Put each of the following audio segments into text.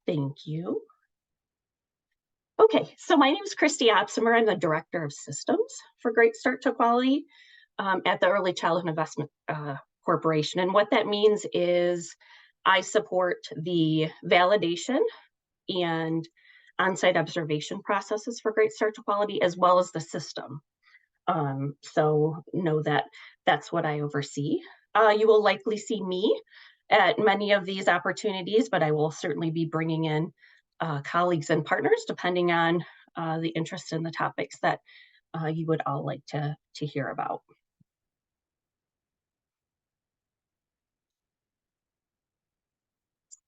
Thank you. Okay, so my name is Christy Opsimer. I'm the Director of Systems for Great Start to Quality at the Early Childhood Investment Corporation. And what that means is I support the validation and on-site observation processes for Great Start to Quality, as well as the system. So know that that's what I oversee. You will likely see me at many of these opportunities, but I will certainly be bringing in colleagues and partners depending on the interest in the topics that you would all like to hear about.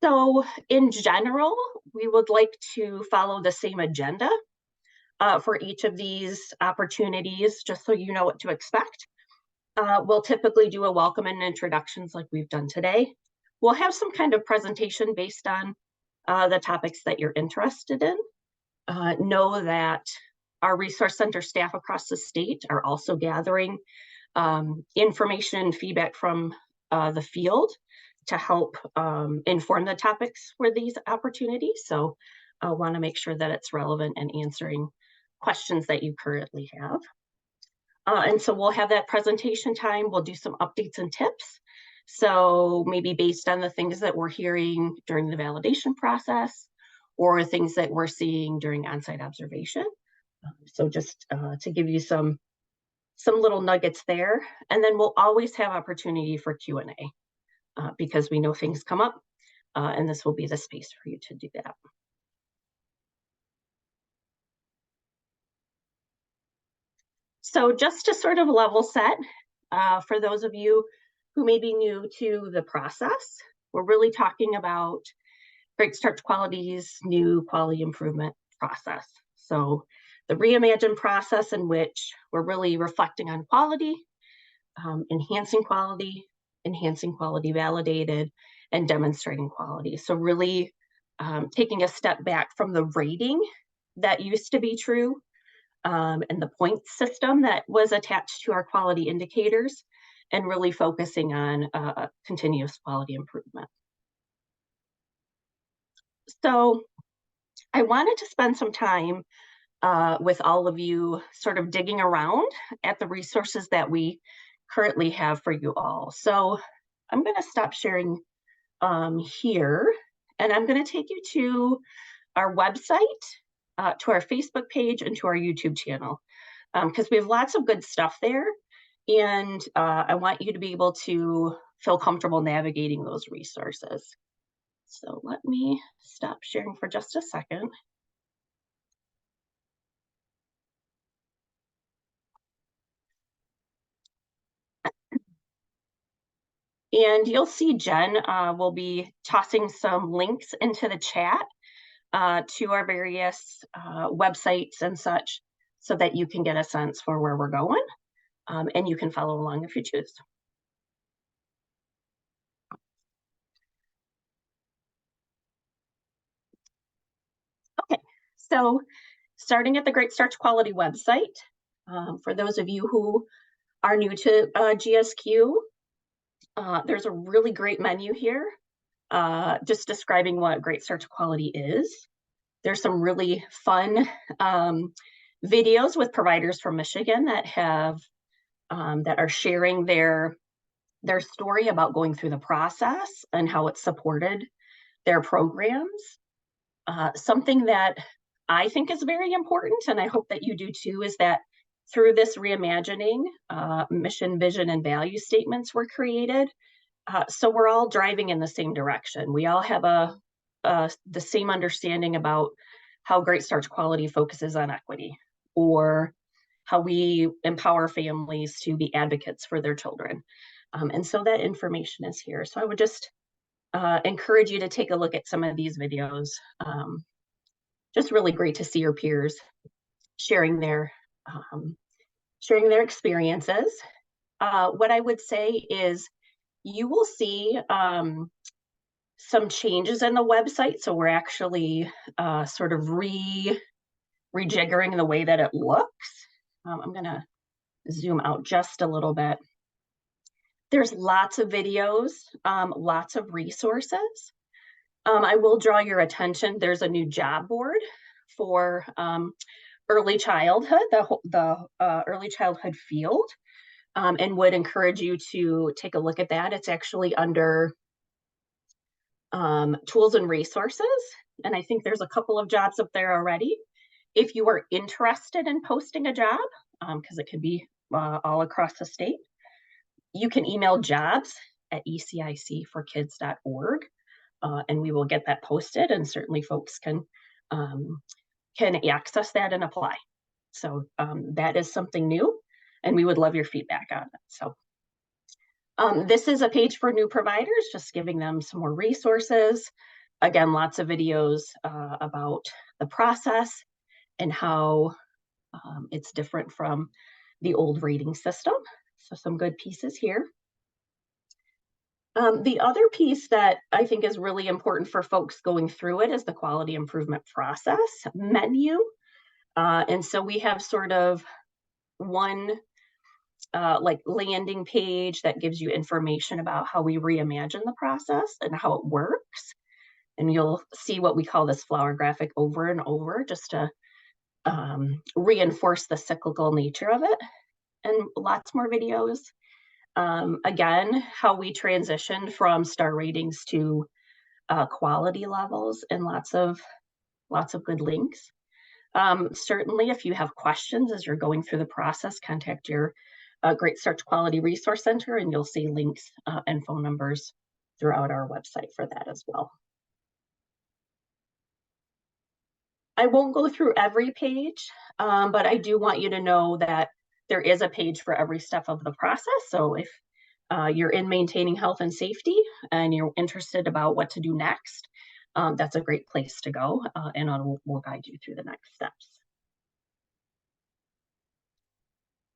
So in general, we would like to follow the same agenda for each of these opportunities, just so you know what to expect. We'll typically do a welcome and introductions like we've done today. We'll have some kind of presentation based on the topics that you're interested in. Know that our Resource Center staff across the state are also gathering information and feedback from the field to help inform the topics for these opportunities. So I want to make sure that it's relevant and answering questions that you currently have. And so we'll have that presentation time. We'll do some updates and tips. So maybe based on the things that we're hearing during the validation process or things that we're seeing during on-site observation. So just to give you some little nuggets there. And then we'll always have opportunity for Q&A because we know things come up and this will be the space for you to do that. So just to sort of level set, for those of you who may be new to the process, we're really talking about Great Start to Quality's new quality improvement process. So the reimagined process in which we're really reflecting on quality, enhancing quality validated, and demonstrating quality. So really taking a step back from the rating that used to be true and the point system that was attached to our quality indicators, and really focusing on continuous quality improvement. So I wanted to spend some time with all of you sort of digging around at the resources that we currently have for you all. So I'm going to stop sharing here, and I'm going to take you to our website, to our Facebook page, and to our YouTube channel, because we have lots of good stuff there. And I want you to be able to feel comfortable navigating those resources. So let me stop sharing for just a second. And you'll see Jen will be tossing some links into the chat to our various websites and such, so that you can get a sense for where we're going, and you can follow along if you choose. Okay, so starting at the Great Start to Quality website, for those of you who are new to GSQ, there's a really great menu here, just describing what Great Start to Quality is. There's some really fun videos with providers from Michigan that have that are sharing their story about going through the process and how it supported their programs. Something that I think is very important, and I hope that you do too, is that through this reimagining, mission, vision, and value statements were created. So we're all driving in the same direction. We all have the same understanding about how Great Start to Quality focuses on equity, or how we empower families to be advocates for their children. And so that information is here. So I would just encourage you to take a look at some of these videos. Just really great to see your peers sharing their experiences. What I would say is you will see some changes in the website. So we're actually sort of rejiggering the way that it looks. I'm going to zoom out just a little bit. There's lots of videos, lots of resources. I will draw your attention. There's a new job board for early childhood, the early childhood field, and would encourage you to take a look at that. It's actually under tools and resources, and I think there's a couple of jobs up there already. If you are interested in posting a job, because it could be all across the state, you can email jobs@ecicforkids.org, and we will get that posted, and certainly folks can access that and apply. So that is something new, and we would love your feedback on it. So this is a page for new providers, just giving them some more resources. Again, lots of videos about the process and how it's different from the old rating system. So some good pieces here. The other piece that I think is really important for folks going through it is the quality improvement process menu. And so we have sort of one like landing page that gives you information about how we reimagine the process and how it works. And you'll see what we call this flower graphic over and over, just to reinforce the cyclical nature of it. And lots more videos. Again, how we transitioned from star ratings to quality levels, and lots of good links. Certainly, if you have questions as you're going through the process, contact your Great Start Quality Resource Center, and you'll see links and phone numbers throughout our website for that as well. I won't go through every page, but I do want you to know that there is a page for every step of the process. So if you're in maintaining health and safety and you're interested about what to do next, that's a great place to go, and we'll guide you through the next steps.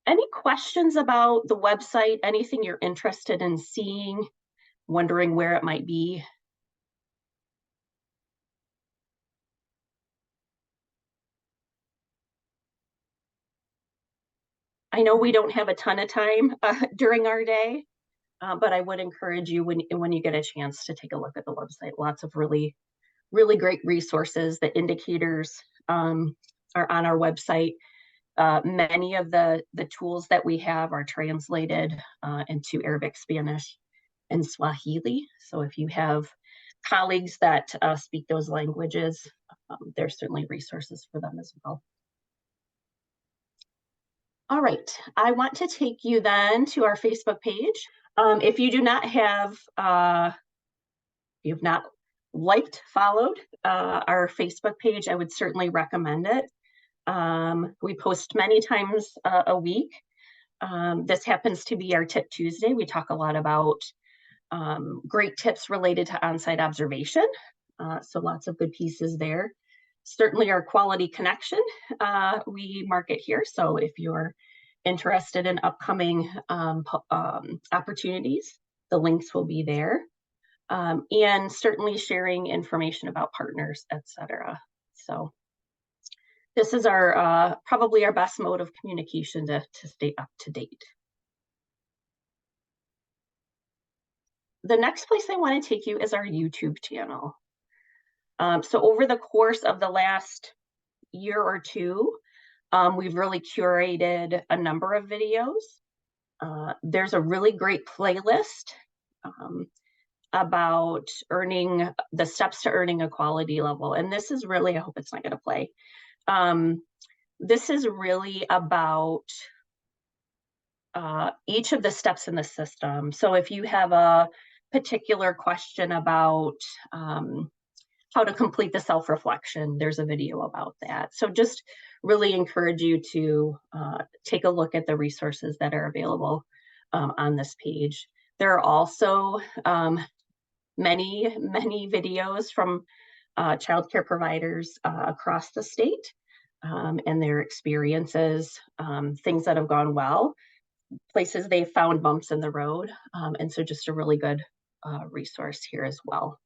Any questions about the website, anything you're interested in seeing, wondering where it might be? I know we don't have a ton of time during our day, but I would encourage you when you get a chance to take a look at the website. Lots of really great resources. The indicators are on our website. Many of the tools that we have are translated into Arabic, Spanish, and Swahili. So if you have colleagues that speak those languages, there's certainly resources for them as well. All right, I want to take you then to our Facebook page. If you do not have, you've not liked, followed our Facebook page, I would certainly recommend it. We post many times a week. This happens to be our Tip Tuesday. We talk a lot about great tips related to on-site observation. So lots of good pieces there. Certainly our quality connection, we market here. So if you're interested in upcoming opportunities, the links will be there. And certainly sharing information about partners, etc. So this is our probably our best mode of communication to stay up to date. The next place I want to take you is our YouTube channel. So over the course of the last year or two, we've really curated a number of videos. There's a really great playlist about earning the steps to earning a quality level. And this is really, I hope it's not going to play. This is really about each of the steps in the system. So if you have a particular question about how to complete the self-reflection, there's a video about that. So just really encourage you to take a look at the resources that are available on this page. There are also many videos from childcare providers across the state and their experiences, things that have gone well, places they found bumps in the road, and so just a really good resource here as well.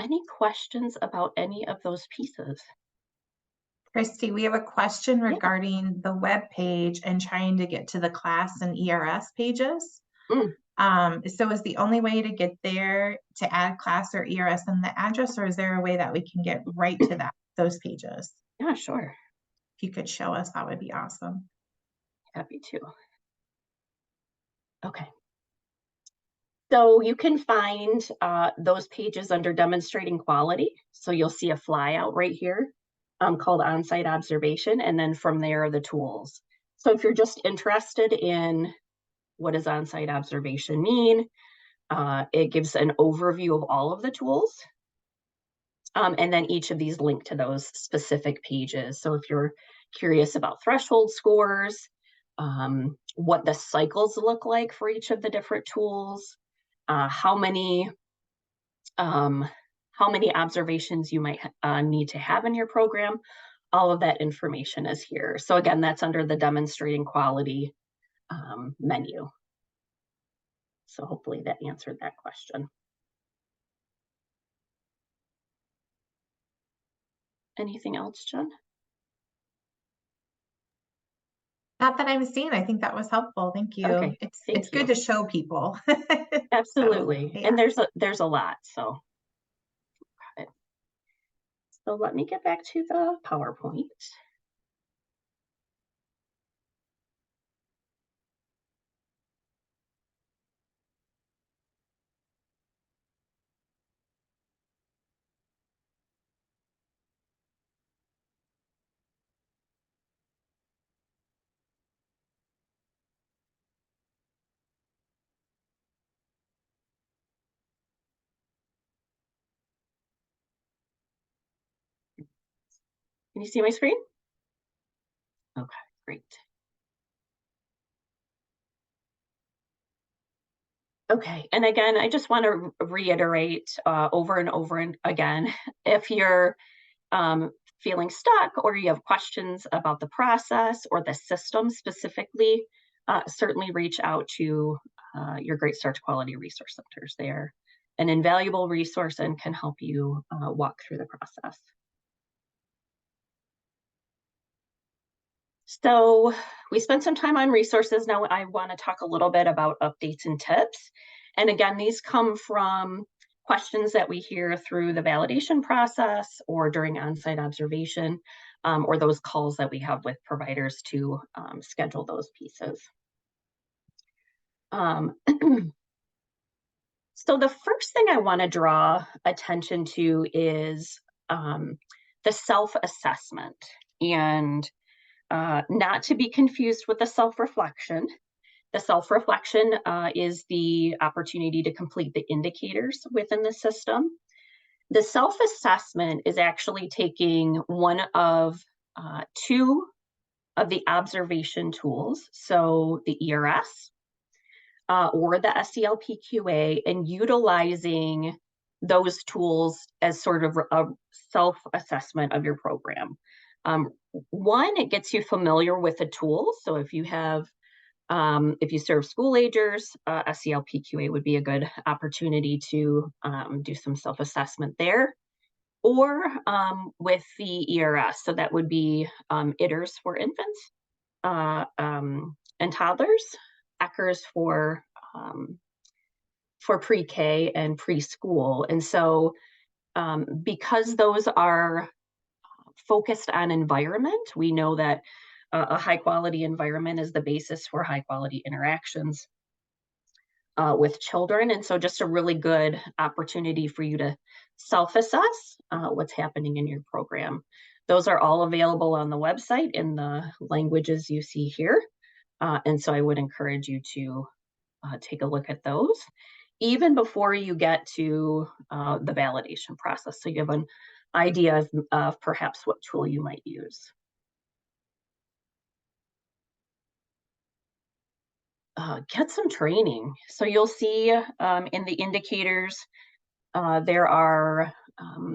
Any questions about any of those pieces? Christy, we have a question regarding the web page and trying to get to the class and ERS pages. So is the only way to get there to add class or ERS in the address, or is there a way that we can get right to those pages? Yeah, sure. If you could show us, that would be awesome. Happy to. Okay. So you can find those pages under demonstrating quality. So you'll see a flyout right here called on-site observation, and then from there are the tools. So if you're just interested in what does on-site observation mean, it gives an overview of all of the tools. And then each of these link to those specific pages. So if you're curious about threshold scores, what the cycles look like for each of the different tools, how many observations you might need to have in your program, all of that information is here. So again, that's under the demonstrating quality menu. So hopefully that answered that question. Anything else, Jen? Not that I'm seeing. I think that was helpful. Thank you. Okay, It's good to show people. Absolutely. So, yeah. And there's a lot. So, okay. So let me get back to the PowerPoint. Can you see my screen? Okay, great. Okay, and again, I just want to reiterate over and over and again, if you're feeling stuck or you have questions about the process or the system specifically, certainly reach out to your Great Start Quality Resource Centers. They are an invaluable resource and can help you walk through the process. So we spent some time on resources. Now I want to talk a little bit about updates and tips. And again, these come from questions that we hear through the validation process or during on-site observation, or those calls that we have with providers to schedule those pieces. So the first thing I want to draw attention to is the self-assessment, and not to be confused with the self-reflection. The self-reflection is the opportunity to complete the indicators within the system. The self-assessment is actually taking one of two of the observation tools, so the ERS or the SELPQA, and utilizing those tools as sort of a self-assessment of your program. One, it gets you familiar with the tools. So if you have, if you serve school agers, SELPQA would be a good opportunity to do some self-assessment there. Or with the ERS, so that would be ITERS for infants and toddlers, ECHRS for pre-K and preschool. And so because those are focused on environment, we know that a high quality environment is the basis for high quality interactions with children. And so just a really good opportunity for you to self-assess what's happening in your program. Those are all available on the website in the languages you see here. And so I would encourage you to take a look at those, even before you get to the validation process. So you have an idea of perhaps what tool you might use. Get some training. So you'll see in the indicators, there are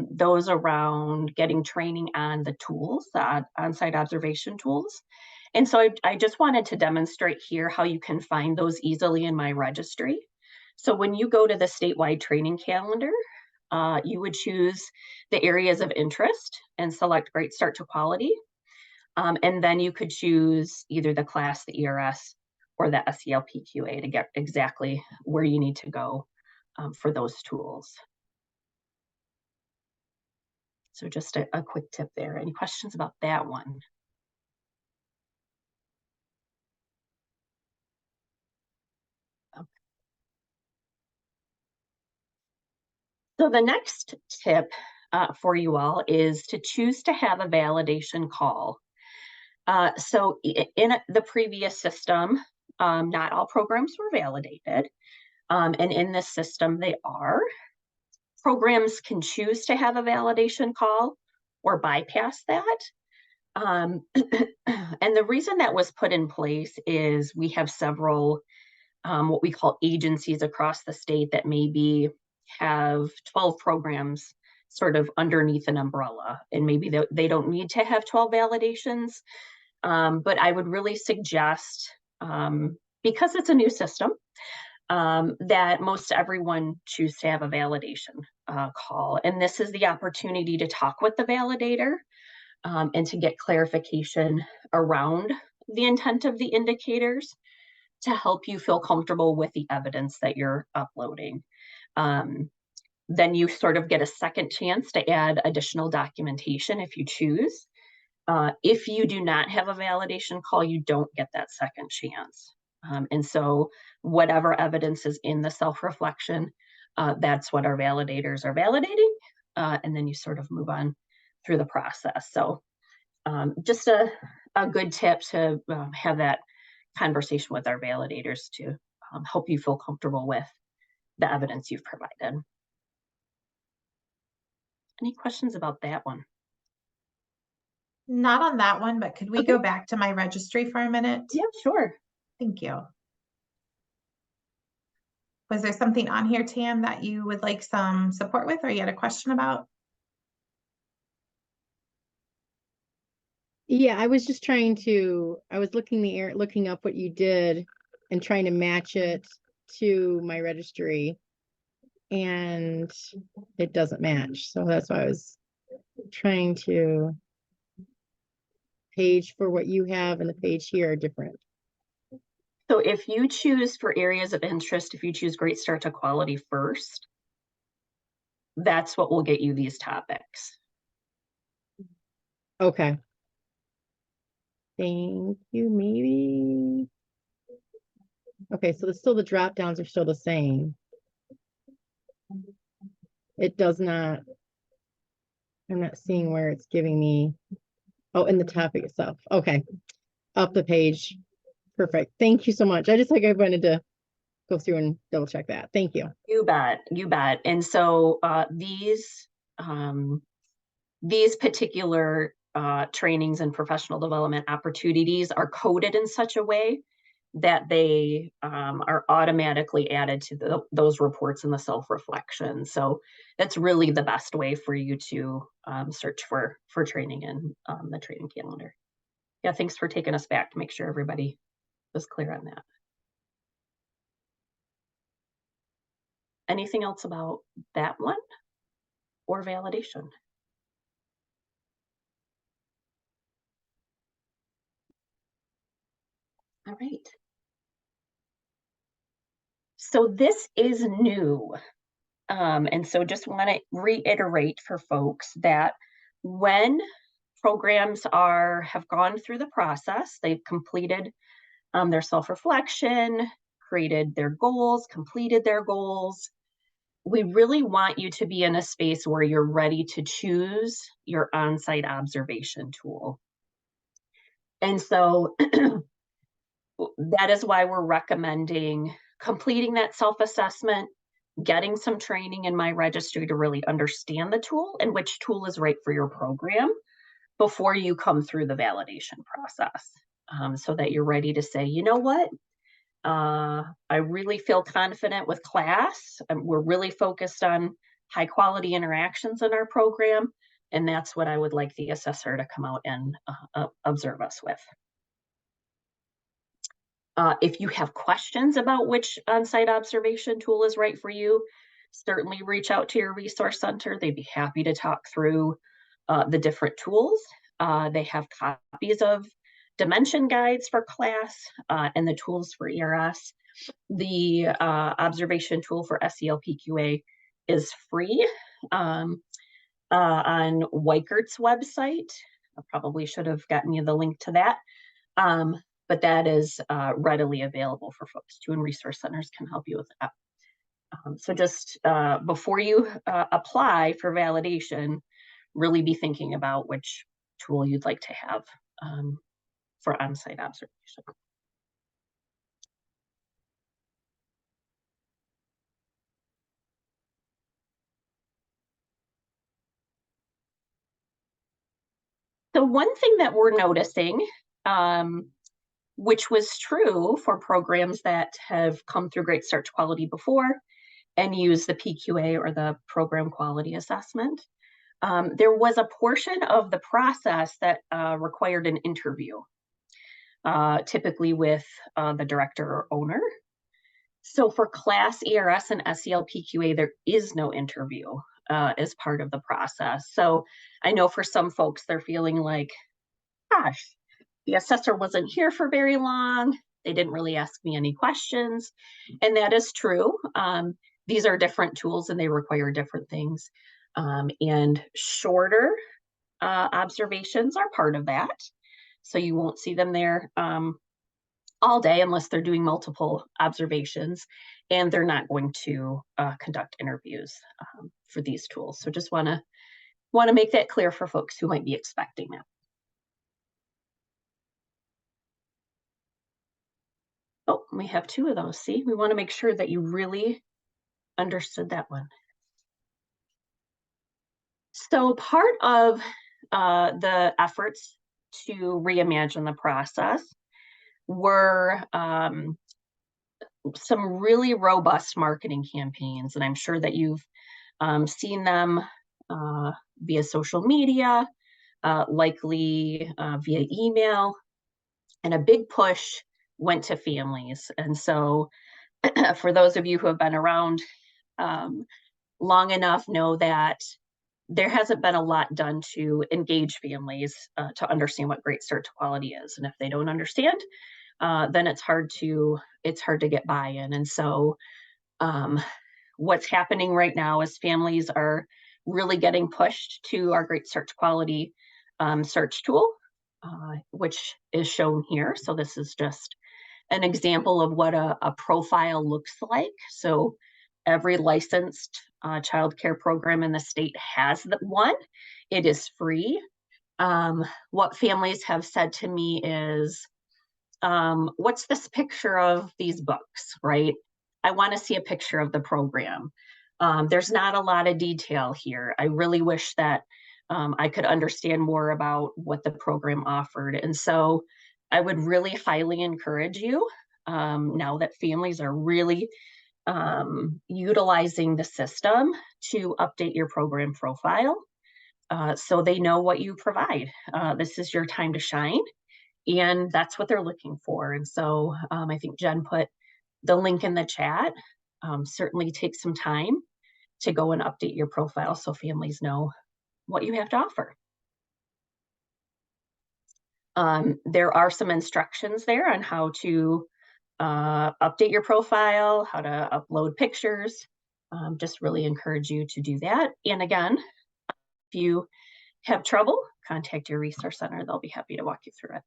those around getting training on the tools, the on-site observation tools. And so I just wanted to demonstrate here how you can find those easily in my registry. So when you go to the statewide training calendar, you would choose the areas of interest and select Great Start to Quality. And then you could choose either the class, the ERS, or the SELPQA to get exactly where you need to go for those tools. So just a quick tip there. Any questions about that one? Okay. So the next tip for you all is to choose to have a validation call. So in the previous system, not all programs were validated. And in this system, they are. Programs can choose to have a validation call or bypass that. And the reason that was put in place is we have several what we call agencies across the state that maybe have 12 programs sort of underneath an umbrella, and maybe they don't need to have 12 validations. But I would really suggest, because it's a new system, that most everyone choose to have a validation call. And this is the opportunity to talk with the validator and to get clarification around the intent of the indicators to help you feel comfortable with the evidence that you're uploading. Then you sort of get a second chance to add additional documentation if you choose. If you do not have a validation call, you don't get that second chance. And so whatever evidence is in the self-reflection, that's what our validators are validating. And then you sort of move on through the process. So just a good tip to have that conversation with our validators to help you feel comfortable with the evidence you've provided. Any questions about that one? Not on that one, but could we go back to my registry for a minute? Yeah, sure. Thank you. Was there something on here, Tam, that you would like some support with or you had a question about? Yeah, I was just trying to, I was looking up what you did and trying to match it to my registry, and it doesn't match. So that's why I was trying to page for what you have and the page here are different. So if you choose for areas of interest, if you choose Great Start to Quality first, that's what will get you these topics. Okay. Thank you, maybe. Okay, so the drop downs are still the same. It does not, I'm not seeing where it's giving me, oh, in the topic itself. Okay, up the page. Perfect. Thank you so much. I wanted to go through and double check that. Thank you. You bet, you bet. And so these particular trainings and professional development opportunities are coded in such a way that they are automatically added to those reports in the self-reflection. So that's really the best way for you to search for training in the training calendar. Yeah, thanks for taking us back to make sure everybody was clear on that. Anything else about that one or validation? All right. So this is new. And so just want to reiterate for folks that when programs have gone through the process, they've completed their self-reflection, created their goals, completed their goals, we really want you to be in a space where you're ready to choose your on-site observation tool. And so that is why we're recommending completing that self-assessment, getting some training in my registry to really understand the tool and which tool is right for your program before you come through the validation process, so that you're ready to say, you know what, I really feel confident with class. We're really focused on high quality interactions in our program, and that's what I would like the assessor to come out and observe us with. If you have questions about which on-site observation tool is right for you, certainly reach out to your resource center. They'd be happy to talk through the different tools. They have copies of dimension guides for class, and the tools for ERS. The observation tool for SELPQA is free on Weikert's website. I probably should have gotten you the link to that. But that is readily available for folks too, and resource centers can help you with that. So just before you apply for validation, really be thinking about which tool you'd like to have for on-site observation. The one thing that we're noticing, which was true for programs that have come through Great Start to Quality before and use the PQA or the Program Quality Assessment, there was a portion of the process that required an interview, typically with the director or owner. So for class ERS and SELPQA, there is no interview as part of the process. So I know for some folks, they're feeling like, gosh, the assessor wasn't here for very long. They didn't really ask me any questions. And that is true. These are different tools and they require different things. And shorter observations are part of that. So you won't see them there all day unless they're doing multiple observations, and they're not going to conduct interviews for these tools. So just want to make that clear for folks who might be expecting that. Oh, we have two of those. See, we want to make sure that you really understood that one. So part of the efforts to reimagine the process were some really robust marketing campaigns, and I'm sure that you've seen them via social media, likely via email, and a big push went to families. And so for those of you who have been around long enough, know that there hasn't been a lot done to engage families to understand what Great Start to Quality is. And if they don't understand, then it's hard to get buy-in. And so what's happening right now is families are really getting pushed to our Great Start to Quality search tool, which is shown here. So this is just an example of what a profile looks like. So every licensed child care program in the state has one. It is free. What families have said to me is, what's this picture of these books, right? I want to see a picture of the program. There's not a lot of detail here. I really wish that I could understand more about what the program offered. And so I would really highly encourage you, now that families are really utilizing the system, to update your program profile so they know what you provide. This is your time to shine, and that's what they're looking for. And so I think Jen put the link in the chat. Certainly take some time to go and update your profile so families know what you have to offer. There are some instructions there on how to update your profile, how to upload pictures. Just really encourage you to do that. And again, if you have trouble, contact your resource center. They'll be happy to walk you through it.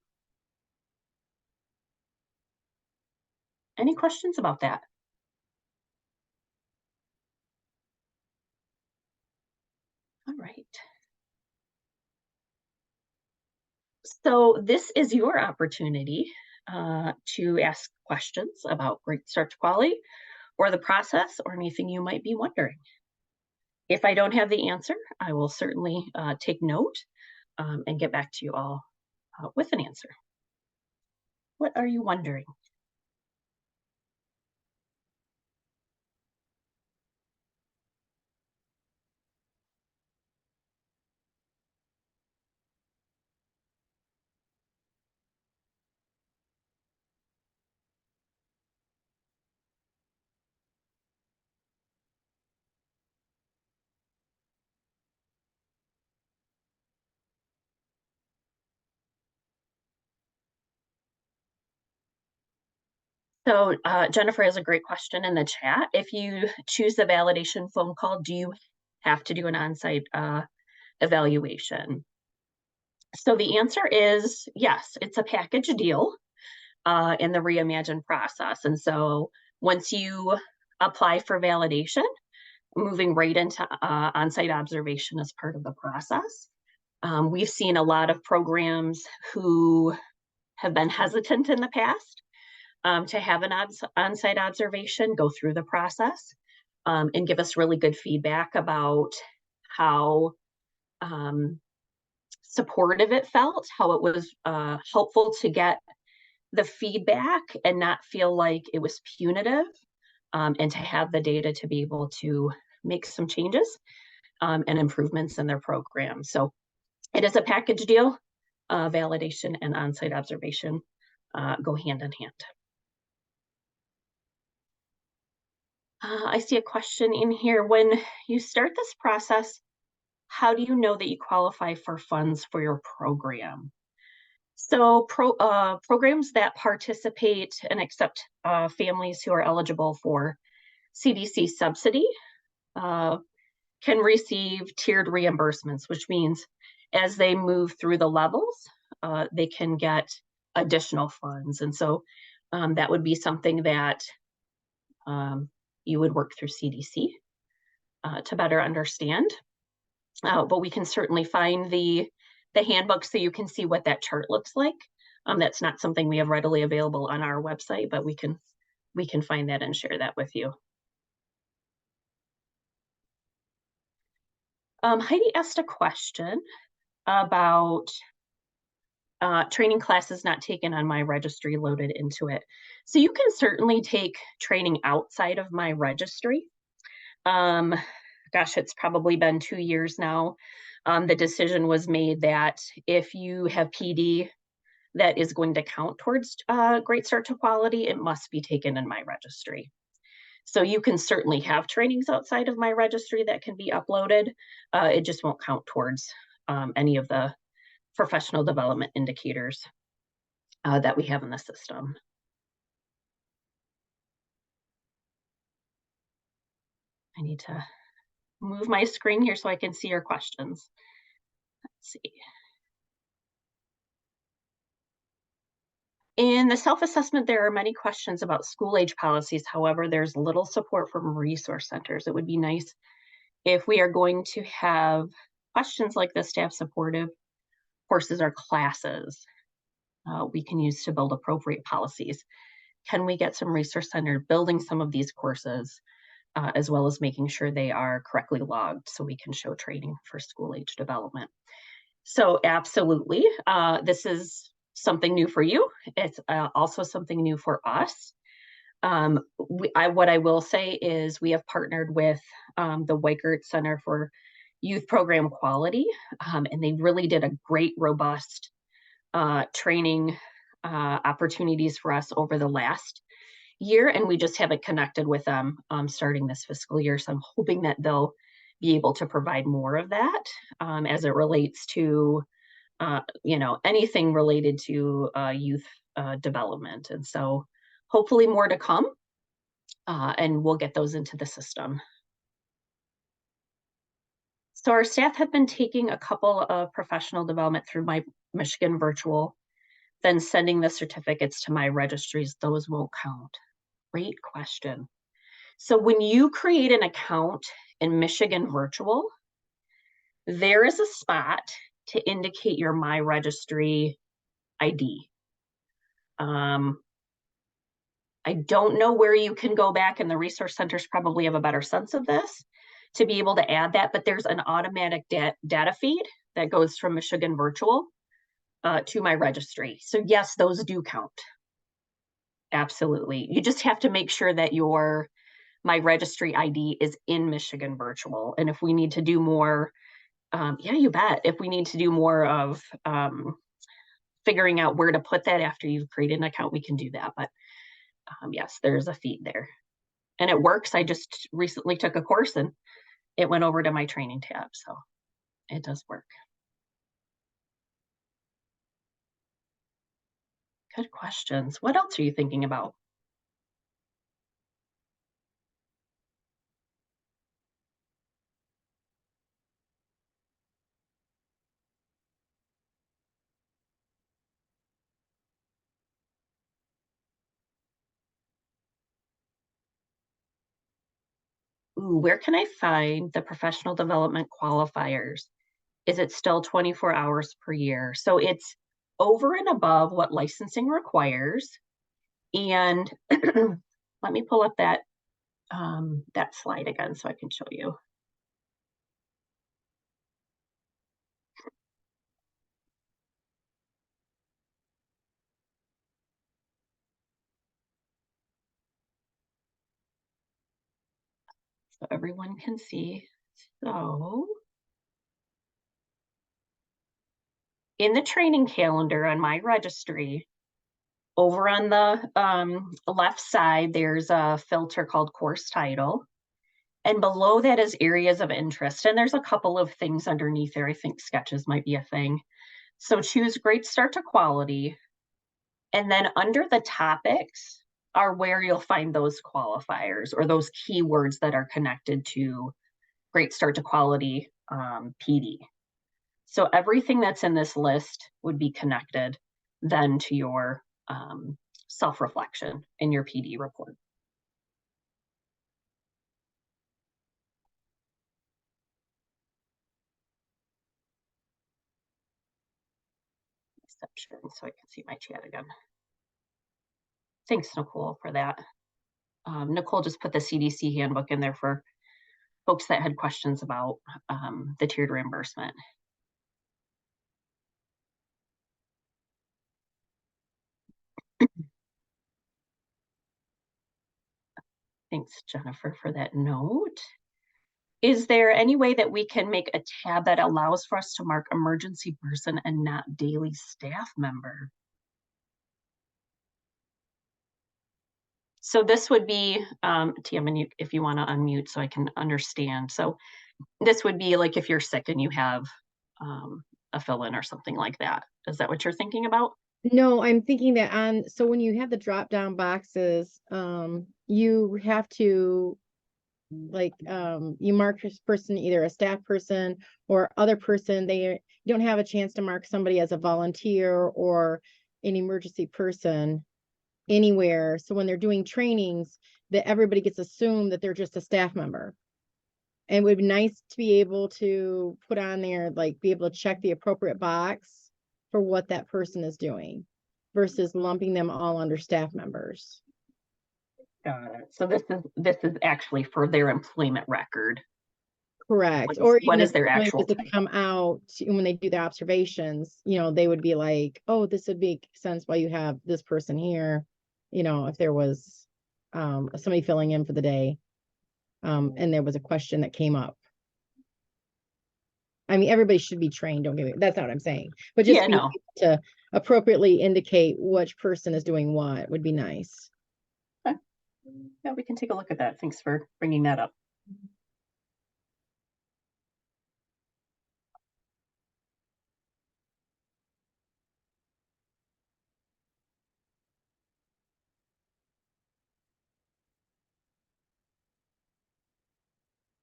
Any questions about that? All right. So this is your opportunity to ask questions about Great Start to Quality or the process or anything you might be wondering. If I don't have the answer, I will certainly take note and get back to you all with an answer. What are you wondering? So Jennifer has a great question in the chat. If you choose the validation phone call, do you have to do an on-site evaluation? So the answer is yes, it's a package deal in the Reimagine process. And so once you apply for validation, moving right into on-site observation as part of the process. We've seen a lot of programs who have been hesitant in the past to have an on-site observation, go through the process, and give us really good feedback about how supportive it felt, how it was helpful to get the feedback and not feel like it was punitive, and to have the data to be able to make some changes and improvements in their program. So it is a package deal. Validation and on-site observation go hand in hand. I see a question in here. When you start this process, how do you know that you qualify for funds for your program? So programs that participate and accept families who are eligible for CDC subsidy can receive tiered reimbursements, which means as they move through the levels, they can get additional funds. And so that would be something that you would work through CDC to better understand. But we can certainly find the handbook so you can see what that chart looks like. That's not something we have readily available on our website, but we can find that and share that with you. Heidi asked a question about training classes not taken on my registry loaded into it. So you can certainly take training outside of my registry. Gosh, it's probably been 2 years now. The decision was made that if you have PD that is going to count towards Great Start to Quality, it must be taken in my registry. So you can certainly have trainings outside of my registry that can be uploaded. It just won't count towards any of the professional development indicators that we have in the system. I need to move my screen here so I can see your questions. Let's see. In the self-assessment, there are many questions about school age policies. However, there's little support from resource centers. It would be nice if we are going to have questions like this to have supportive courses or classes we can use to build appropriate policies. Can we get some resource center building some of these courses, as well as making sure they are correctly logged so we can show training for school age development? So absolutely, this is something new for you. It's also something new for us. What I will say is we have partnered with the Weichert Center for Youth Program Quality, and they really did a great, robust training opportunities for us over the last year, and we just haven't connected with them starting this fiscal year. So I'm hoping that they'll be able to provide more of that as it relates to anything related to youth development. And so hopefully more to come, and we'll get those into the system. So our staff have been taking a couple of professional development through my Michigan virtual, then sending the certificates to my registries. Those won't count. Great question. So when you create an account in Michigan virtual, there is a spot to indicate your My Registry ID. I don't know where you can go back, and the resource centers probably have a better sense of this to be able to add that, but there's an automatic data feed that goes from Michigan virtual to my registry. So yes, those do count. Absolutely. You just have to make sure that your My Registry ID is in Michigan virtual. And if we need to do more, yeah, you bet. If we need to do more of figuring out where to put that after you've created an account, we can do that. But yes, there's a feed there. And it works. I just recently took a course and it went over to my training tab. So it does work. Good questions. What else are you thinking about? ooh, where can I find the professional development qualifiers? Is it still 24 hours per year? So it's over and above what licensing requires. And let me pull up that slide again so I can show you. So everyone can see. So in the training calendar on my registry, over on the left side, there's a filter called course title. And below that is areas of interest. And there's a couple of things underneath there. I think sketches might be a thing. So choose Great Start to Quality. And then under the topics are where you'll find those qualifiers or those keywords that are connected to Great Start to Quality PD. So everything that's in this list would be connected then to your self-reflection in your PD report. Stop sharing so I can see my chat again. Thanks, Nicole, for that. Nicole just put the CDC handbook in there for folks that had questions about the tiered reimbursement. Thanks, Jennifer, for that note. Is there any way that we can make a tab that allows for us to mark emergency person and not daily staff member? So this would be, Tim, if you want to unmute so I can understand. So this would be like if you're sick and you have a fill-in or something like that. Is that what you're thinking about? No, I'm thinking that so when you have the drop down boxes, you have to you mark this person either a staff person or other person. You don't have a chance to mark somebody as a volunteer or an emergency person anywhere. So when they're doing trainings, that everybody gets assumed that they're just a staff member. And it would be nice to be able to put on there, be able to check the appropriate box for what that person is doing versus lumping them all under staff members. Got it. So this is actually for their employment record. Correct. What is their actual to come out when they do the observations, they would be like, oh, this would make sense why you have this person here, if there was somebody filling in for the day and there was a question that came up. I mean, everybody should be trained, don't get me, that's not what I'm saying, but just to appropriately indicate which person is doing what would be nice. Okay. Yeah, we can take a look at that. Thanks for bringing that up.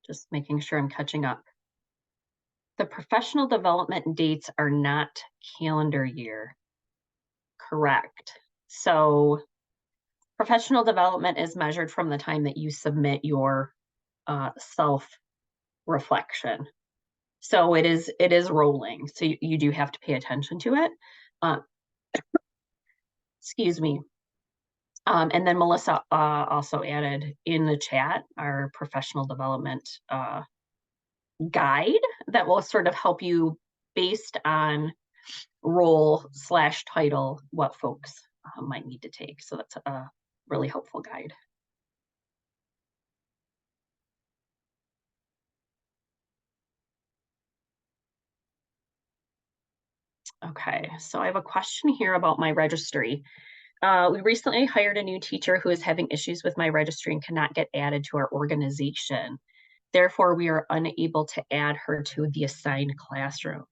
Just making sure I'm catching up. The professional development dates are not calendar year. Correct. So professional development is measured from the time that you submit your self-reflection. So it is rolling. So you do have to pay attention to it. Excuse me. And then Melissa also added in the chat our professional development guide that will sort of help you based on role/title what folks might need to take. So that's a really helpful guide. Okay, so I have a question here about my registry. We recently hired a new teacher who is having issues with my registry and cannot get added to our organization. Therefore, we are unable to add her to the assigned classroom.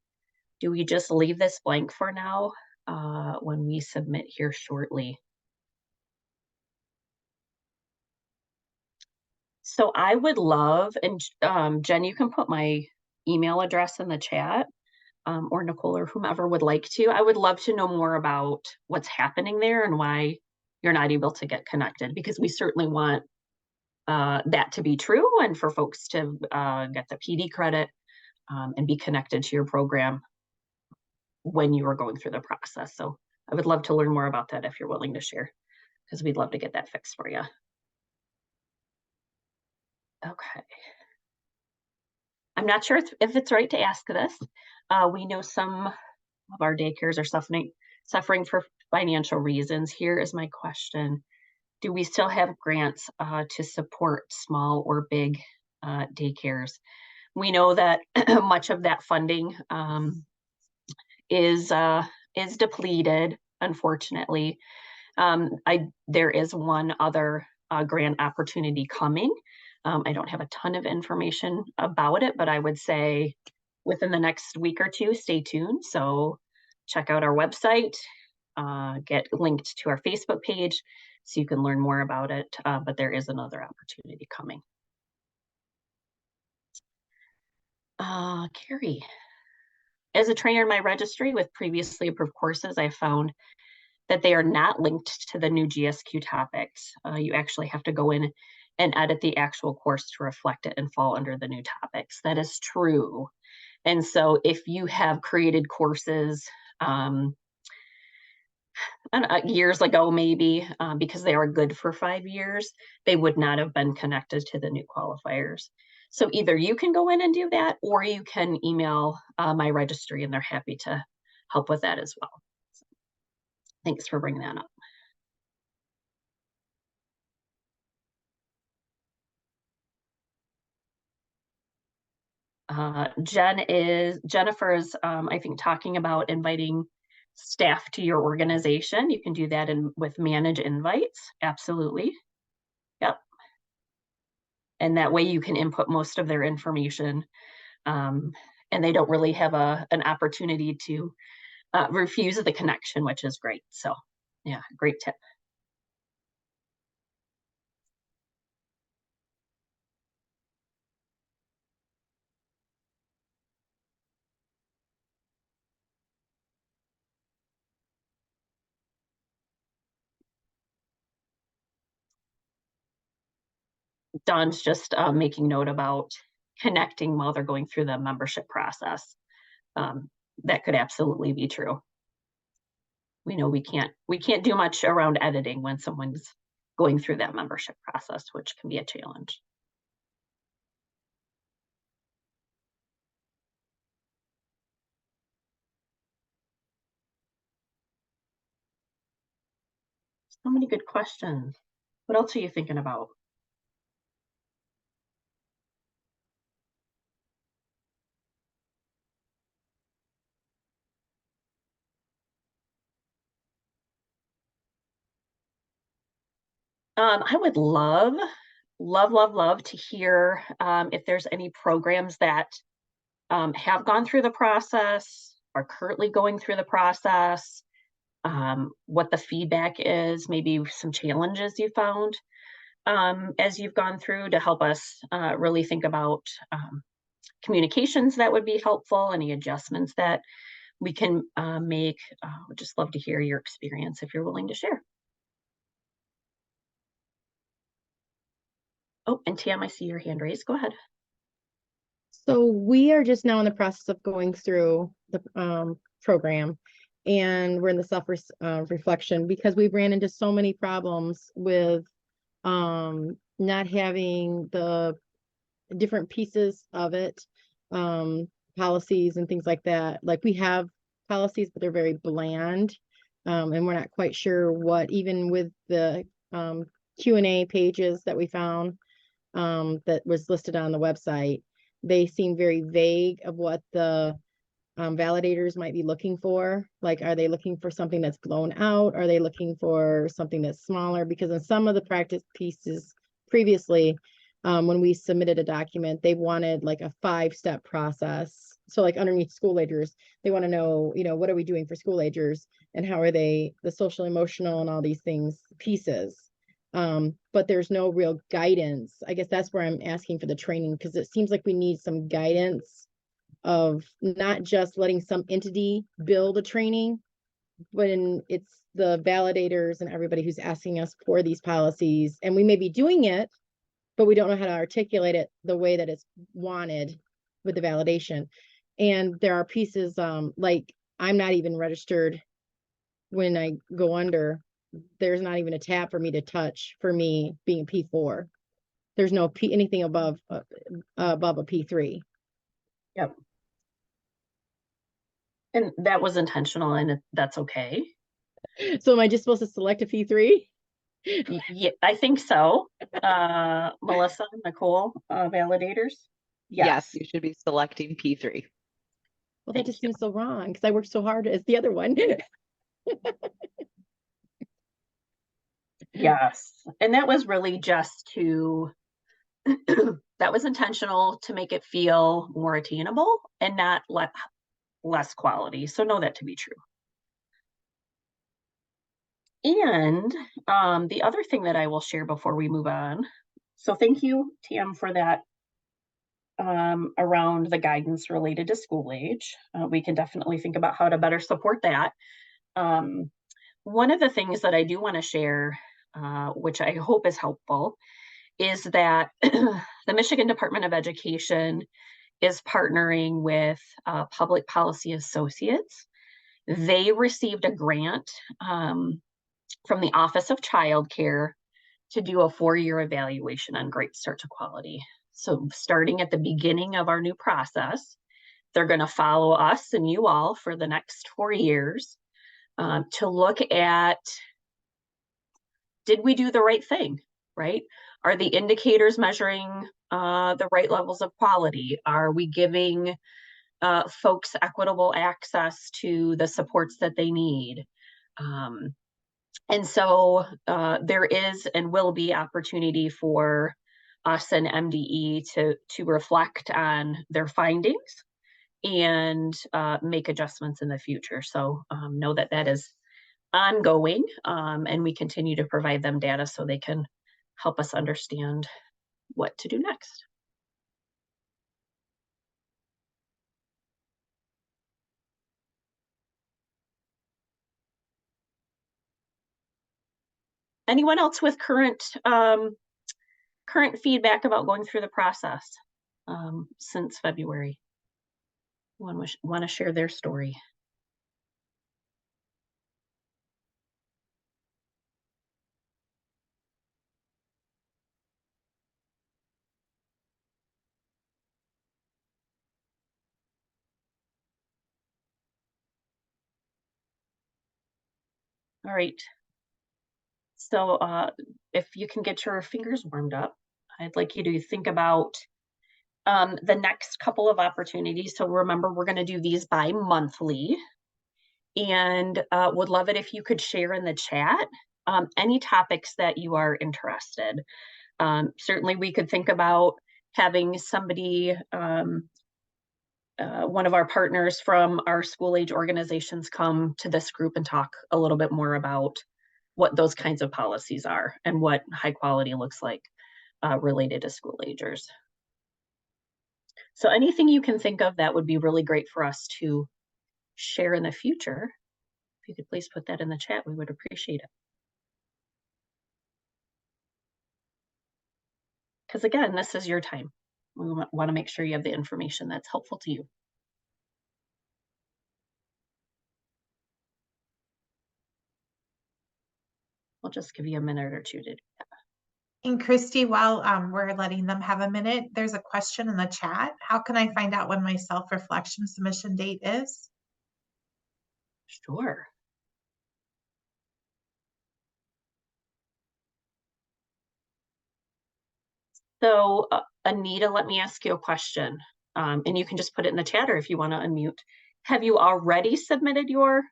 Do we just leave this blank for now when we submit here shortly? So I would love, and Jen, you can put my email address in the chat, or Nicole or whomever would like to. I would love to know more about what's happening there and why you're not able to get connected, because we certainly want that to be true and for folks to get the PD credit and be connected to your program when you are going through the process. So I would love to learn more about that if you're willing to share, because we'd love to get that fixed for you. Okay. I'm not sure if it's right to ask this. We know some of our daycares are suffering for financial reasons. Here is my question. Do we still have grants to support small or big daycares? We know that much of that funding is depleted, unfortunately. There is one other grant opportunity coming. I don't have a ton of information about it, but I would say within the next week or two, stay tuned. So check out our website, get linked to our Facebook page so you can learn more about it. But there is another opportunity coming. Carrie, as a trainer in my registry with previously approved courses, I found that they are not linked to the new GSQ topics. You actually have to go in and edit the actual course to reflect it and fall under the new topics. That is true. And so if you have created courses years ago, maybe because they are good for 5 years, they would not have been connected to the new qualifiers. So either you can go in and do that, or you can email my registry and they're happy to help with that as well. So, thanks for bringing that up. Jennifer is, I think, talking about inviting staff to your organization. You can do that with manage invites. Absolutely. Yep. And that way you can input most of their information. And they don't really have an opportunity to refuse the connection, which is great. So yeah, great tip. Dawn's just making note about connecting while they're going through the membership process. That could absolutely be true. We know we can't do much around editing when someone's going through that membership process, which can be a challenge. So many good questions. What else are you thinking about? I would love to hear if there's any programs that have gone through the process, are currently going through the process, what the feedback is, maybe some challenges you found as you've gone through to help us really think about communications that would be helpful, any adjustments that we can make. Would just love to hear your experience if you're willing to share. Oh, and Tam, I see your hand raised. Go ahead. So we are just now in the process of going through the program, and we're in the self-reflection because we ran into so many problems with not having the different pieces of it, policies and things like that. Like we have policies, but they're very bland, and we're not quite sure what, even with the Q&A pages that we found that was listed on the website, they seem very vague of what the validators might be looking for. Like, are they looking for something that's blown out? Are they looking for something that's smaller? Because in some of the practice pieces previously, when we submitted a document, they wanted like a 5-step process. So like underneath school agers, they want to know, what are we doing for school agers and how are they, the social, emotional, and all these things pieces. But there's no real guidance. I guess that's where I'm asking for the training, because it seems like we need some guidance of not just letting some entity build a training, but it's the validators and everybody who's asking us for these policies. And we may be doing it, but we don't know how to articulate it the way that it's wanted with the validation. And there are pieces, like I'm not even registered when I go under. There's not even a tab for me to touch for me being a P4. There's no anything above a P3. Yep. And that was intentional, and that's okay. So am I just supposed to select a P3? Yeah, I think so. Melissa, Nicole, validators. Yes, you should be selecting P3. Well, that Thank just you. seems so wrong because I worked so hard as the other one. Yes. And that was really just to, that was intentional to make it feel more attainable and not less quality. So know that to be true. And the other thing that I will share before we move on. So thank you, Tam, for that around the guidance related to school age. We can definitely think about how to better support that. One of the things that I do want to share, which I hope is helpful, is that the Michigan Department of Education is partnering with Public Policy Associates. They received a grant from the Office of Child Care to do a 4-year evaluation on Great Start to Quality. So starting at the beginning of our new process, they're going to follow us and you all for the next 4 years to look at, did we do the right thing, right? Are the indicators measuring the right levels of quality? Are we giving folks equitable access to the supports that they need? And so there is and will be opportunity for us and MDE to reflect on their findings and make adjustments in the future. So know that that is ongoing, and we continue to provide them data so they can help us understand what to do next. Anyone else with current feedback about going through the process since February? Want to share their story? All right. So if you can get your fingers warmed up, I'd like you to think about the next couple of opportunities. So remember, we're going to do these bi-monthly, and would love it if you could share in the chat any topics that you are interested. Certainly we could think about having somebody, one of our partners from our school age organizations come to this group and talk a little bit more about what those kinds of policies are and what high quality looks like related to school agers. So anything you can think of that would be really great for us to share in the future. If you could please put that in the chat, we would appreciate it. Because again, this is your time. We want to make sure you have the information that's helpful to you. I'll just give you a minute or two to do that. And Christy, while we're letting them have a minute, there's a question in the chat. How can I find out when my self-reflection submission date is? Sure. So Anita, let me ask you a question. And you can just put it in the chat, or if you want to unmute. Have you already submitted your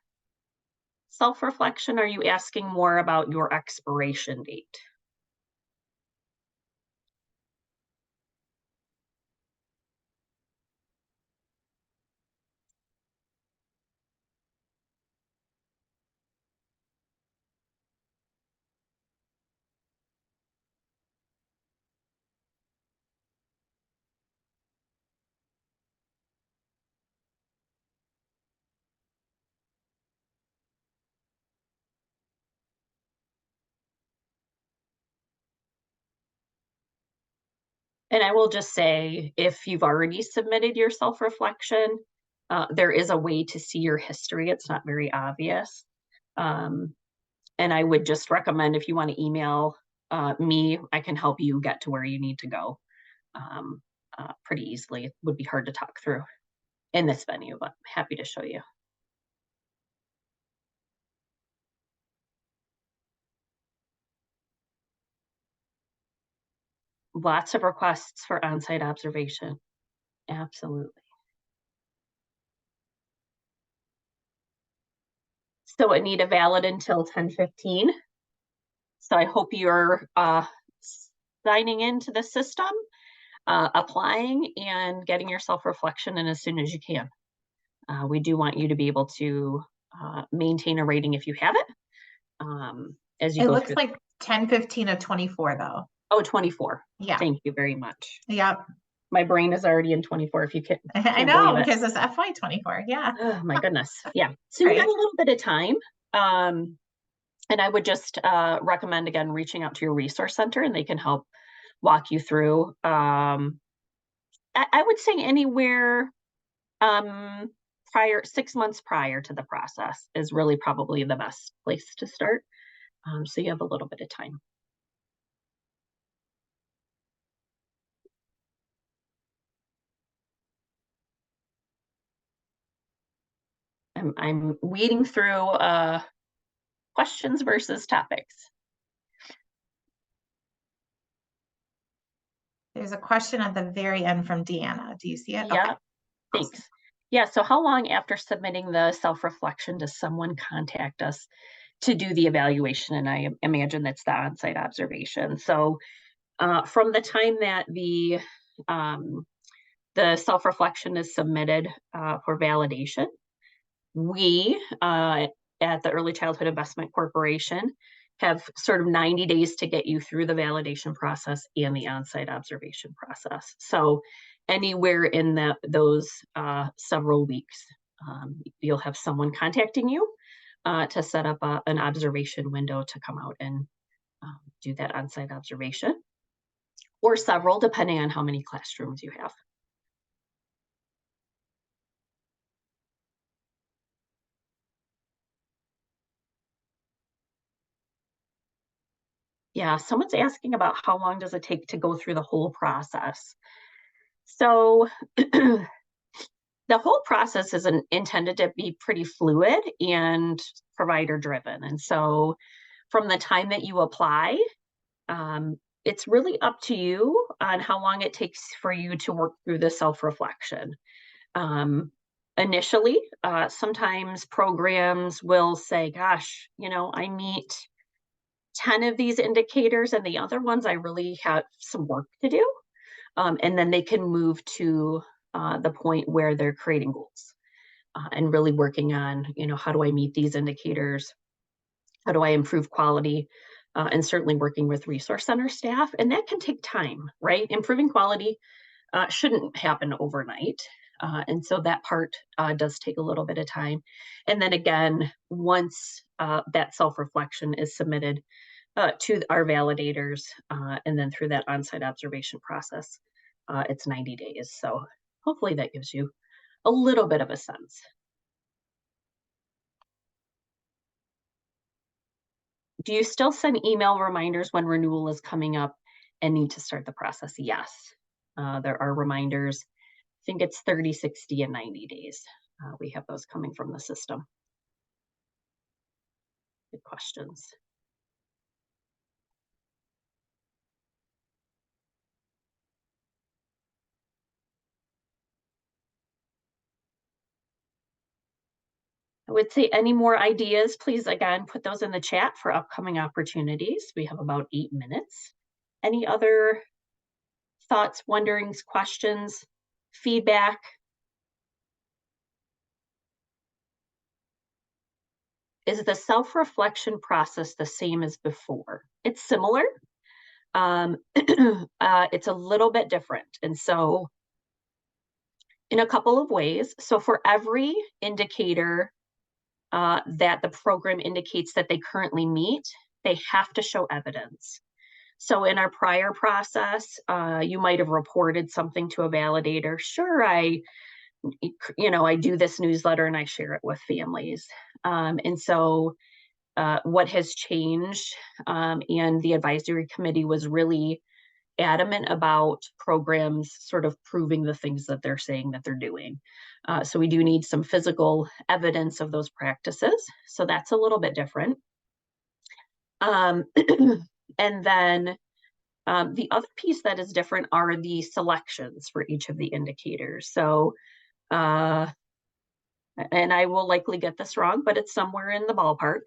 self-reflection? Are you asking more about your expiration date? And I will just say, if you've already submitted your self-reflection, there is a way to see your history. It's not very obvious. And I would just recommend, if you want to email me, I can help you get to where you need to go pretty easily. It would be hard to talk through in this venue, but happy to show you. Lots of requests for on-site observation. Absolutely. So Anita, valid until 10:15. So I hope you're signing into the system, applying, and getting your self-reflection in as soon as you can. We do want you to be able to maintain a rating if you have it. As you It go looks through. like 10:15 of 24 though. Oh, 24. Yeah. Thank you very much. Yep. My brain is already in 24 if you can't. I know, because it's FY 24. Yeah. Oh my goodness. Yeah. So you got a little bit of time. And I would just recommend, again, reaching out to your resource center, and they can help walk you through. I would say anywhere 6 months prior to the process is really probably the best place to start. So you have a little bit of time. I'm weeding through questions versus topics. There's a question at the very end from Deanna. Do you see it? Yeah, okay. Thanks. Awesome. Yeah, so how long after submitting the self-reflection does someone contact us to do the evaluation? And I imagine that's the on-site observation. So from the time that the self-reflection is submitted for validation, we at the Early Childhood Investment Corporation have sort of 90 days to get you through the validation process and the on-site observation process. So anywhere in those several weeks, you'll have someone contacting you to set up an observation window to come out and do that on-site observation, or several, depending on how many classrooms you have. Yeah, someone's asking about how long does it take to go through the whole process. So the whole process is intended to be pretty fluid and provider driven. And so from the time that you apply, it's really up to you on how long it takes for you to work through the self-reflection. Initially, sometimes programs will say, gosh, I meet 10 of these indicators and the other ones I really have some work to do. And then they can move to the point where they're creating goals and really working on, how do I meet these indicators? How do I improve quality? And certainly working with resource center staff. And that can take time, right? Improving quality shouldn't happen overnight. And so that part does take a little bit of time. And then again, once that self-reflection is submitted to our validators, and then through that on-site observation process, it's 90 days. So hopefully that gives you a little bit of a sense. Do you still send email reminders when renewal is coming up and need to start the process? Yes, there are reminders. I think it's 30, 60, and 90 days. We have those coming from the system. Good questions. I would say any more ideas, please, again, put those in the chat for upcoming opportunities. We have about 8 minutes. Any other thoughts, wonderings, questions, feedback? Is the self-reflection process the same as before? It's similar. It's a little bit different. And so in a couple of ways, so for every indicator that the program indicates that they currently meet, they have to show evidence. So in our prior process, you might have reported something to a validator. Sure, I do this newsletter and I share it with families. And so what has changed, and the advisory committee was really adamant about programs sort of proving the things that they're saying that they're doing. So we do need some physical evidence of those practices. So that's a little bit different. And then the other piece that is different are the selections for each of the indicators. So, and I will likely get this wrong, but it's somewhere in the ballpark.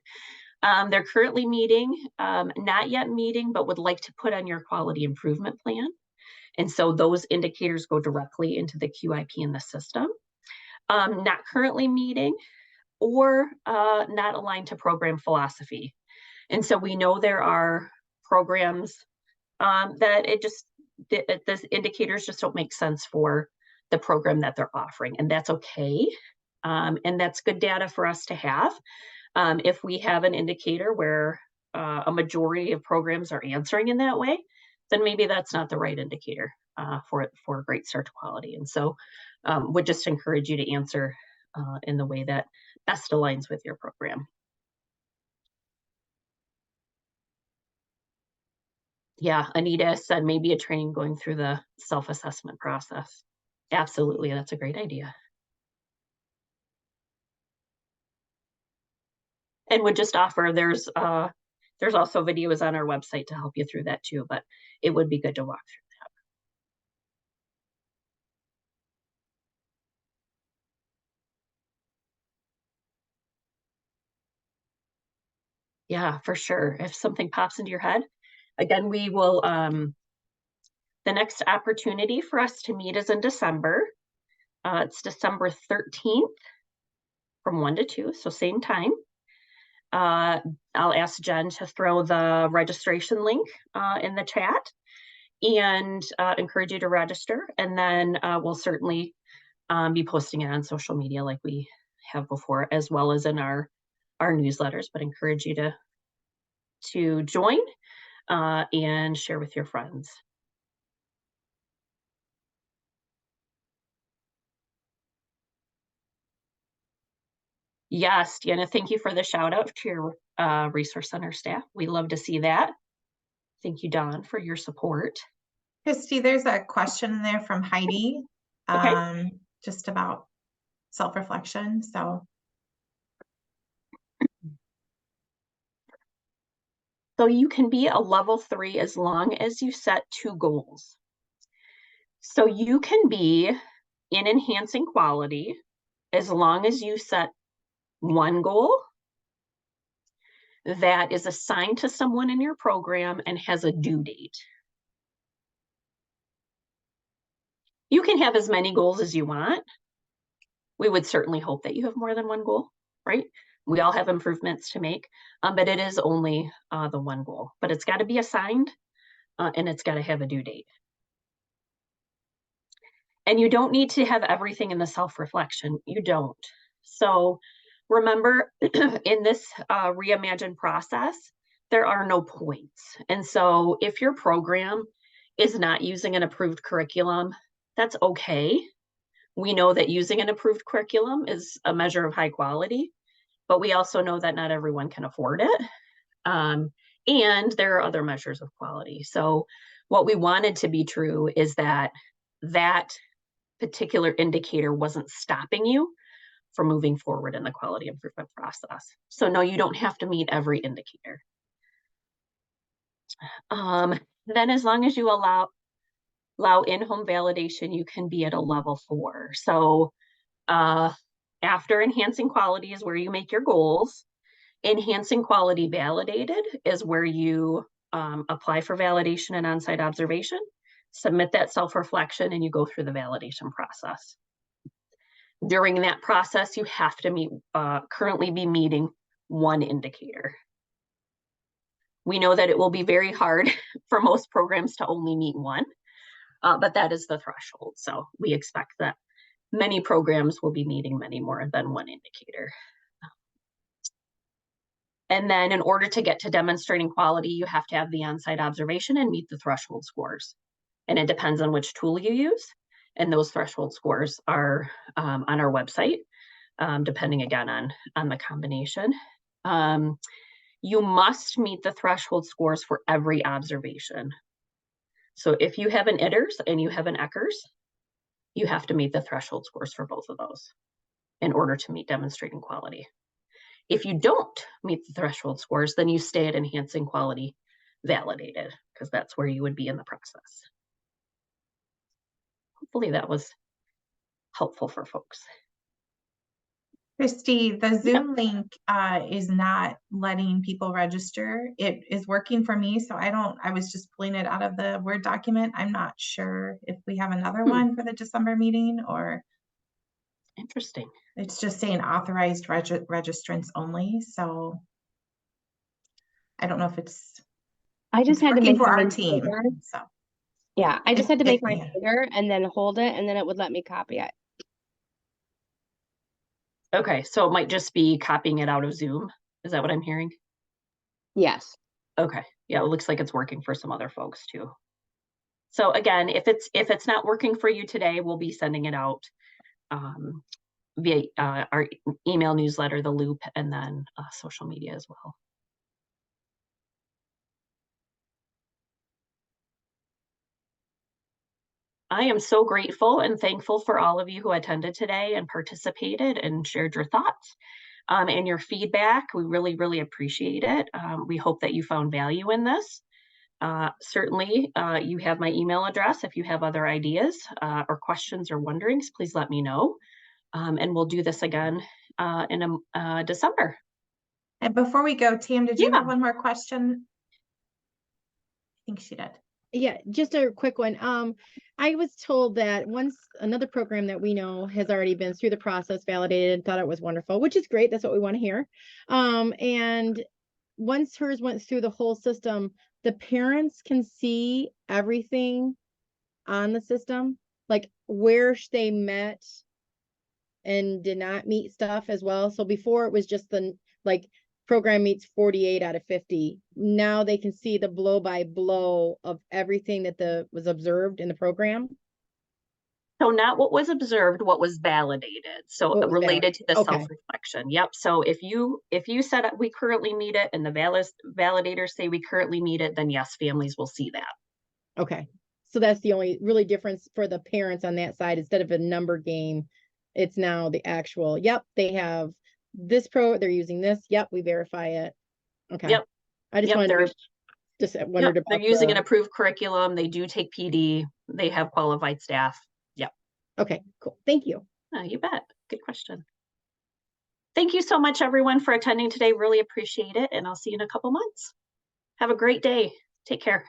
They're currently meeting, not yet meeting, but would like to put on your quality improvement plan. And so those indicators go directly into the QIP in the system. Not currently meeting or not aligned to program philosophy. And so we know there are programs that the indicators just don't make sense for the program that they're offering, and that's okay. And that's good data for us to have. If we have an indicator where a majority of programs are answering in that way, then maybe that's not the right indicator for great start to quality. And so would just encourage you to answer in the way that best aligns with your program. Yeah, Anita said maybe a training going through the self-assessment process. Absolutely, that's a great idea. And would just offer, there's also videos on our website to help you through that too, but it would be good to walk through that. Yeah, for sure. If something pops into your head, again, we will, the next opportunity for us to meet is in December. It's December 13th from 1 to 2, so same time. I'll ask Jen to throw the registration link in the chat and encourage you to register. And then we'll certainly be posting it on social media like we have before, as well as in our newsletters, but encourage you to join and share with your friends. Yes, Deanna, thank you for the shout out to your Resource Center staff. We love to see that. Thank you, Dawn, for your support. Christy, there's a question in there from Heidi, Okay. just about self-reflection. So you can be a level 3 as long as you set 2 goals. So you can be in enhancing quality as long as you set 1 goal that is assigned to someone in your program and has a due date. You can have as many goals as you want. We would certainly hope that you have more than 1 goal, right? We all have improvements to make, but it is only the 1 goal. But it's got to be assigned and it's got to have a due date. And you don't need to have everything in the self-reflection. You don't. So remember, in this reimagine process, there are no points. And so if your program is not using an approved curriculum, that's okay. We know that using an approved curriculum is a measure of high quality, but we also know that not everyone can afford it. And there are other measures of quality. So what we wanted to be true is that particular indicator wasn't stopping you from moving forward in the quality improvement process. So no, you don't have to meet every indicator. Then as long as you allow in-home validation, you can be at a level 4. So after enhancing quality is where you make your goals. Enhancing quality validated is where you apply for validation and on-site observation, submit that self-reflection, and you go through the validation process. During that process, you have to currently be meeting 1 indicator. We know that it will be very hard for most programs to only meet 1, but that is the threshold. So we expect that many programs will be meeting many more than 1 indicator. And then in order to get to demonstrating quality, you have to have the on-site observation and meet the threshold scores. And it depends on which tool you use. And those threshold scores are on our website, depending again on the combination. You must meet the threshold scores for every observation. So if you have an ITERS and you have an ECHRS, you have to meet the threshold scores for both of those in order to meet demonstrating quality. If you don't meet the threshold scores, then you stay at enhancing quality validated, because that's where you would be in the process. Hopefully that was helpful for folks. Christy, the Zoom link is not letting people register. It is working for me, so I was just pulling it out of the Word document. I'm not sure if we have another one for the December meeting, or Interesting. it's just saying authorized registrants only. So I don't know if it's I just had to make for our mine team. bigger. So Yeah, I just had to make mine yeah. bigger and then hold it, and then it would let me copy it. Okay, so it might just be copying it out of Zoom. Is that what I'm hearing? Yes. Okay, yeah, it looks like it's working for some other folks too. So again, if it's not working for you today, we'll be sending it out via our email newsletter, The Loop, and then social media as well. I am so grateful and thankful for all of you who attended today and participated and shared your thoughts and your feedback. We really, really appreciate it. We hope that you found value in this. Certainly, you have my email address. If you have other ideas or questions or wonderings, please let me know. And we'll do this again in December. And before we go, Tam, did you have one more question? I think she did. Yeah, just a quick one. I was told that once another program that we know has already been through the process, validated, thought it was wonderful, which is great. That's what we want to hear. And once hers went through the whole system, the parents can see everything on the system, like where they met and did not meet stuff as well. So before it was just the program meets 48 out of 50. Now they can see the blow by blow of everything that was observed in the program. So not what was observed, what was validated. So related to the self-reflection. Yep. So if you said we currently meet it and the validators say we currently meet it, then yes, families will see that. Okay. So that's the only really difference for the parents on that side. Instead of a number game, it's now the actual, yep, they have this they're using this. Yep, we verify it. Okay. Yep. I just wanted to wondered about they're using an approved curriculum. They do take PD. They have qualified staff. Yep. Okay, cool. Thank you. You bet. Good question. Thank you so much, everyone, for attending today. Really appreciate it. And I'll see you in a couple months. Have a great day. Take care.